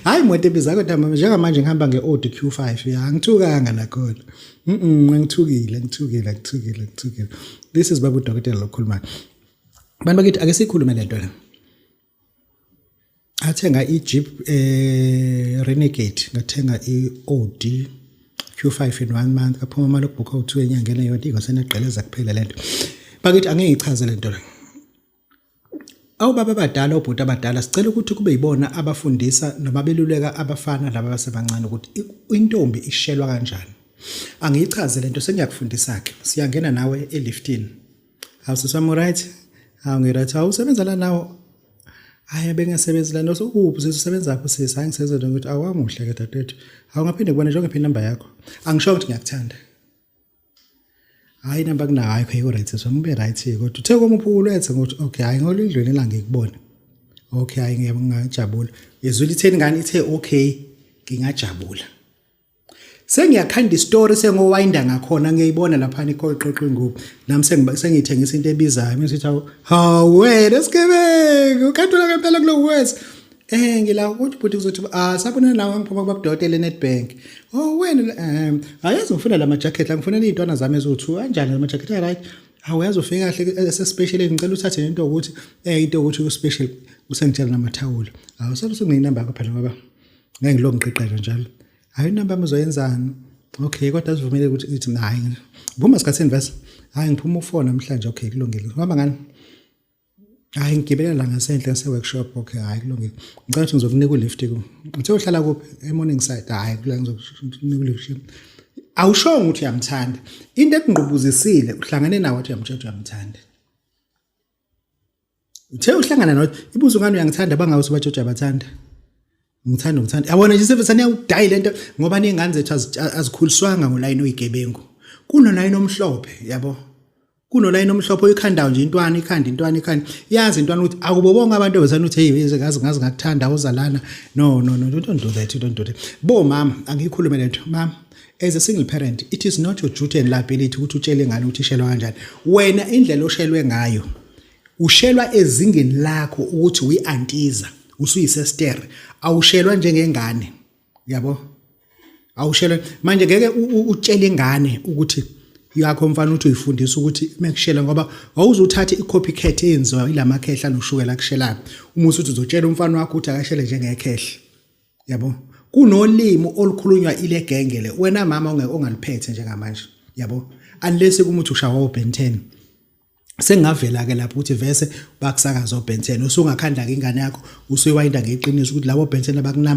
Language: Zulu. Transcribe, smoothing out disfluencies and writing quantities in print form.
hayi imoto ebiza kodwa mama njengamanje ngihamba ngeAudi Q5 ya ngithukanga nakhona ngithukile this is babu dokotela lokhuluma bantu bakithi ake sikhulume lento la athenga iJeep Renegade ngathenga iAudi Q5 in 1 month kaphuma imali yokubhukha u2 enyangeni yonke ingaseneqeleza kuphela lento bakithi angeke ngichaze lento la awubaba abadala obhuti abadala sicela ukuthi kube yibona abafundisa noma beluleka abafana laba abasebancane ukuthi intombi ishelwa kanjani angiyichaze lento sengiyakufundisa ke siyangena nawe eliftini awusisami right awungirathi awusebenza la nawo hayi bengasebenzi la no sokuphi sisebenza lapho sisi hayi ngisezwe ukuthi awamuhle ke dadethu awungaphinde kubona njengoba inamba yakho angisho ukuthi ngiyakuthanda hayi namba kunayo hayi khayiko right sombe right kodwa uthe komuphulo ethe ngokuthi okay hayi ngolindlweni la ngikubona okay hayi ngiyabongajabula yezwe litheni ngani ithe okay ngingajabula sengiyakhanda istory sengowinda ngakhona ngiyibona lapha iqoqo inguphi nami sengithengisa into ebizayo masithi hawe lesikebeke ukantula ngempela kulo wes ngila ukuthi bhuti kuzothi sabona lawo ngiphuma kubabudokotela eNetbank wena ayazi ngifuna la jacket la ngifuna izintwana zami ezo2 kanjani la jacket right awayazi ufika kahle special ngicela uthathe into ukuthi into ukuthi ku special usengitshela namathawula awusabe nginamba yakho phela ngoba ngeke ngilongiqeqesha njalo hayi inamba uzoyenzani okay kodwa azivumele ukuthi ithi hayi vuma sikhathini vese hayi ngiphuma ufona namhlanje okay kulungile ngoba ngani hayi ngigibela la ngasenhle ngase workshop okay hayi kulungile ngicela ukuthi ngizokunika ulift ku uthe uhlala kuphi eMorning Side hayi kula ngizokunika ulift awushongo ukuthi uyamthanda into ekungqubuzisile uhlangane nawe uthi uyamtshela uyamthanda uthe uhlangana nawe ibuzo ngani uyangithanda bangawuthi batshotsha abathanda ngithanda yabona nje sevesane uyawudayi lento ngoba ningane zethu azikhuliswanga ngolayini oyigebengu kunolayini omhlophe yabo kunolayini omhlophe oyikhandayo nje intwana ikhanda yazi intwana ukuthi akubo bonke abantu bezana uthi hey ngazi ngakuthanda uzalana no don't do that bo mama angiyikhulume lento mama as a single parent it is not your duty and liability ukuthi utshele ingane ukuthi ishelwa kanjani wena indlela oshelwe ngayo ushelwa ezingeni lakho ukuthi uyiantiza usuyisester awushelwa njengengane yabo awushelwa manje ngeke utshele ingane ukuthi yakho mfana uthi uyifundisa ukuthi mekushela ngoba awuzuthatha icopycat eyenziwa ilamakhehla noshukela kushelayo uma usuthi uzotshela umfana wakho ukuthi akashele njengekhehla yabo kunolimo olukhulunywa ile gengele wena mama ongaliphethe njengamanje yabo unless kumuthi ushawa uBen 10 sengavela ke lapho ukuthi vese bakusakaza uBen 10 usungakhanda ke ingane yakho usuyewayinda ngeqiniso ukuthi labo uBen 10 abakunamba